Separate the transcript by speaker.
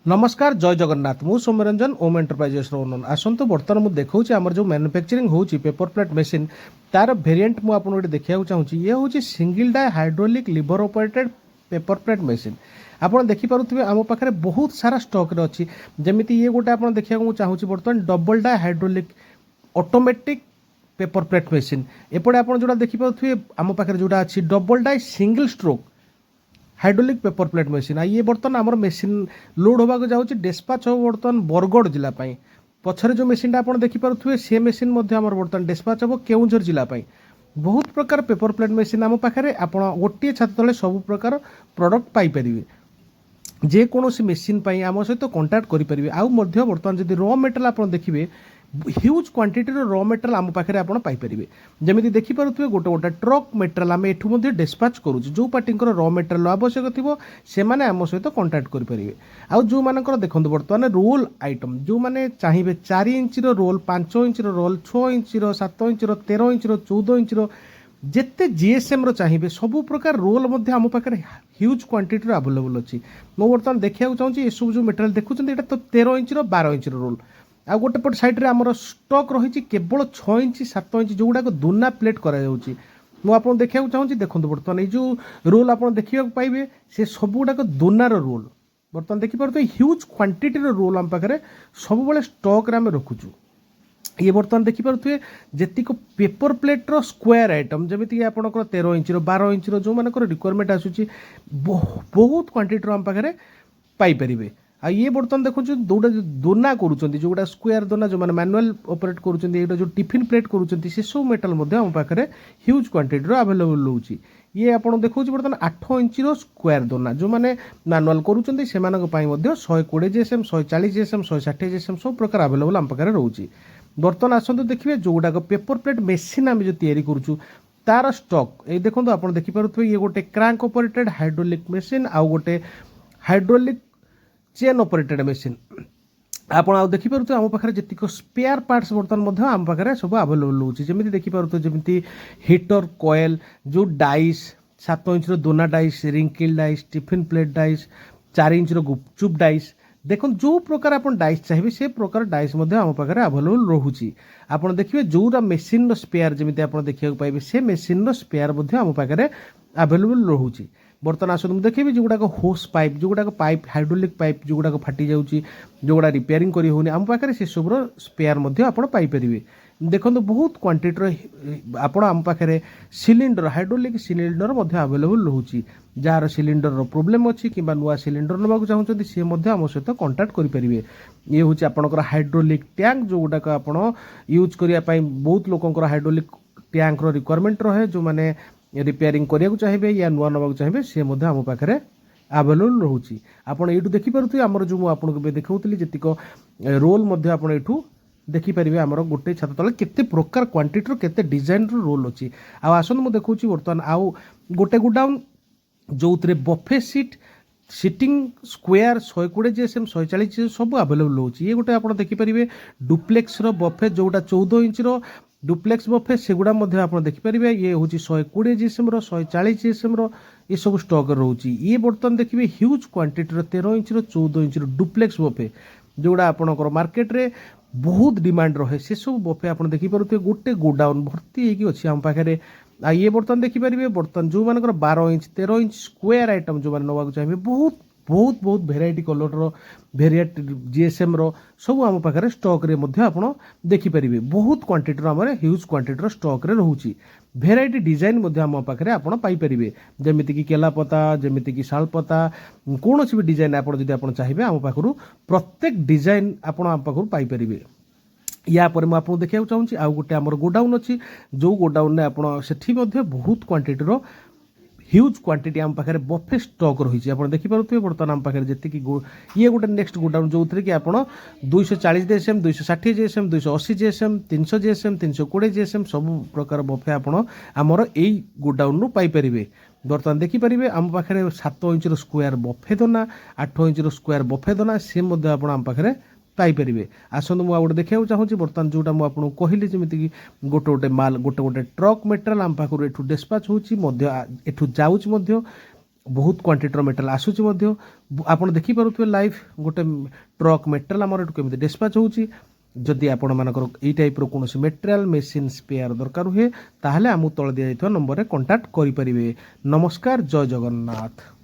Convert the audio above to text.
Speaker 1: नमस्कार जय जगन्नाथ मु सौम्यरंजन ओम एंटरप्राइजेस ओनर आसतु बर्तमान मुझे देखा आमर जो मैन्युफैक्चरिंग होची पेपर प्लेट मशीन तार वेरिएंट मु आपन देखा चाहूँगी ये हूँ single die hydraulic lever operated paper plate machine आपड़ देखिपे आम पाखे बहुत सारा स्टक अच्छी जमी ये गोटे आप देखा चाहूँगी बर्तमान double die hydraulic automatic paper plate machine एपटे आप जो देखिपे आम पाखे जोटा अच्छी double die single stroke hydraulic paper plate machine ये बर्तमान आमर मशीन लोड होगा जाऊँगी डिस्पाच हो बर्तमान बरगढ़ जिलापाई पछरे जो मशीनटा आप देखिपे से मशीन बर्तमान डिस्पाच हम केउझर जिलापाई बहुत प्रकार पेपर प्लेट मशीन आम पाखे आप गोटे छात तले सब प्रकार प्रोडक्ट पाइपर जेकोसी मशीन आम सहित कंटाक्ट करेंगे आउ बर्तमान जब र मेटेरियल आप देखिए ह्यूज क्वांटिटी र मेटेरियल आम पाखे आप पाइपर जमी देखिपे गोटे गोटे ट्रक मेटेरियल आम एठू डिस्पाच करूँ जो पार्टी र मेटेरियल आवश्यक थी से आम सहित कंटाक्ट करेंगे आउ जो मानकर देखो बर्तमान रोल आइटम जो मैंने चाहिए 4 inch roll 5 inch roll 6 inch 7 inch 13 inch 14 inch जिते जीएसएम चाहिए सब प्रकार रोल आम पाखे ह्यूज क्वांटिटी आवेलेबल अच्छी मो बर्तमान देखा चाहूँगी ये सब जो मेटेरियल देखुं यहाँ तो 13 इंच 12 इंच रोल आ गोटे पट साइड रे आमर स्टक रही केवल 6 इंच 7 इंच जो गुड़ाक दोना प्लेट कराऊँगी मुझे देखा चाहूँगी देखो बर्तमान ये जो रोल आप देखा पाइबे से सब गुड़ाक दोनार रोल बर्तमान देखिपे ह्यूज क्वांटिटी रोल आम पाखे सब स्टक आम रखुचु ये बर्तमान देखिपे जेतिक पेपर प्लेट्र स्क्वायर आइटम जमीक आपंकर 13 इंच 12 इंच जो मान रिक्वायरमेंट आसूँ बहुत क्वांटिटी आम पाखे पाइपर आ ये बर्तमान देखो जोटा दोना करूँगा स्क्वायर दोना जो मैंने मैनुअल ऑपरेट करूँ जो टिफिन प्लेट करूँ से सब मेटाल आम पाखे ह्यूज क्वांटिटी आवेलेबल रोचे ये आप देखो बर्तमान 8 इंच स्क्वायर दोना जो मैंने मैनुअल करूँ से 120 जीएसएम 140 जीएसएम 160 जीएसएम सब प्रकार आवेलेबल आम पाखे रोचे बर्तमान आसतु देखिए जो गुड़ाक पेपर प्लेट मेसीन आम जो तैयारी करूँ तार स्टक ये देखो आप देखिपे ये गोटे क्रैंक ऑपरेटेड हाइड्रोलिक मेसीन आउ गोटे हाइड्रोलिक चेन ऑपरेटेड मेसीन आप देखिपे आम पाखे जी स्पेयर पार्ट्स बर्तमान आम पाखे सब आवेलेबल रोचे जमी देखिपे जमी हिटर कॉयल जो डाइस 7 इंच दोना dies wrinkle dies tiffin plate dies 4 inch gupchup dies देखो जो प्रकार आप डाइस चाहिए से प्रकार डाइस आम पाखे आवेलेबल रोचे आप देखिए जोरा मेसीन स्पेयर जमी आप देखा पाइबे से मेसीन स्पेयर आम पाखे आवेलेबल रोचे बर्तमान आसतु मुझे देखिए जो गुड़ाक होस पाइप जो गुड़ाक पाइप हाइड्रोलिक पाइप जो गुड़ाक फाटी जाऊँगी जो गुड़ा रिपेयरिंग करी होनी आम पाखे से सब स्पेयर आप पाइपर देखो बहुत क्वांटिटी आप आम पाखे सिलिंडर हाइड्रोलिक सिलिंडर आवेलेबल रोचे जार सिलिंडर प्रोब्लेम अच्छी कि नुआ सिलिंडर नाक चाहते सी आम सहित कंटाक्ट करेंगे ये हूँ आपंकर हाइड्रोलिक टैंक जो गुड़ाक आप यूज करने बहुत लोकंर हाइड्रोलिक टैंक रिक्वायरमेंट रहे जो मैंने रिपेयरिंग करने चाहिए या नुआ नाक चाहिए सी आम पाखे आवेलेबल रोचे आपड़ ये देखिपे आमर जो मुझे देखी जीक रोल आप देखिपारे आमर गोटे छात तले केते प्रकार क्वांटिटी केते डिजाइन रोल अच्छी आसतु मुझे देखा बर्तमान आउ गोटे गोडाउन जो बफे सीट सिटिंग स्क्वायर 120 जीएसएम 140 जीएसएम सब आवेलेबल रोचे ये गोटे आप देखिपारे डुप्लेक्स बफे जोटा 14 इंच डुप्लेक्स बफे से गुड़ा आप देखिपारे ये हूँ 120 जीएसएम 140 जीएसएम ये सब स्टक रोचे ये बर्तमान देखिए huge quantity 13 inch 14 inch duplex बफे जोड़ा आपंकर मार्केट रे बहुत डिमांड रहे से सब बफे आप देखिपे गोटे गोडाउन भर्ती होगी आम पाखे ये बर्तमान देखिपारे बर्तमान जो मान 12 इंच 13 इंच स्क्वायर आइटम जो मैंने नवाक चाहिए बहुत बहुत बहुत भेराइटी कलर भेरिएट जीएसएम सब आम पाखे स्टक रे आप देखिपारे बहुत क्वांटिटी आम ह्यूज क्वांटिटी स्टक रे रोचे भेराइटी डिजाइन आम पाखे आप पाइपर जमीक केलापता जमीक शालपता कौन भी डिजाइन आप चाहिए आम पाखु प्रत्येक डिजाइन आप पाइपर या पर मुझे देखा चाहूँगी आउ गोटे आमर गोडाउन अच्छी जो गोडाउन में आप बहुत क्वांटिटी ह्यूज क्वांटिटी आम पाखे बफे स्टक रही आप देखिपे बर्तमान आम पाखे जी ये गोटे नेक्स्ट गोडाउन जो थी कि आप 240 GSM 260 GSM 280 GSM 300 GSM 320 GSM सब प्रकार बफे आमर यही गोडाउन रू पाइपर बर्तमान देखिपारे आम पाखे 7 इंच स्क्वायर बफे दोना 8 इंच स्क्वायर बफे दोना सी आम पाखे पाइपर आसतु मुझे देखा चाहूँगी बर्तमान जोटा मुझे कहली जमीक गोटे गोटे माल गोटे गोटे ट्रक मेटेरियल आम पाखु एठू डिस्पाच होची जाऊँ बहुत क्वांटिटर मेटाल आसूची मध्य आपण देखि पारुथबे लाइव गोटे ट्रक मेटाल हमर एटु केमिति डिस्पैच होउची जदि आपण मानकर एई टाइप रो कोनोसी मेटेरियल मेसिन स्पेयर दरकार हुए ताहले आमु तळ दिया नंबर रे कांटेक्ट करि परिबे। नमस्कार, जय जगन्नाथ।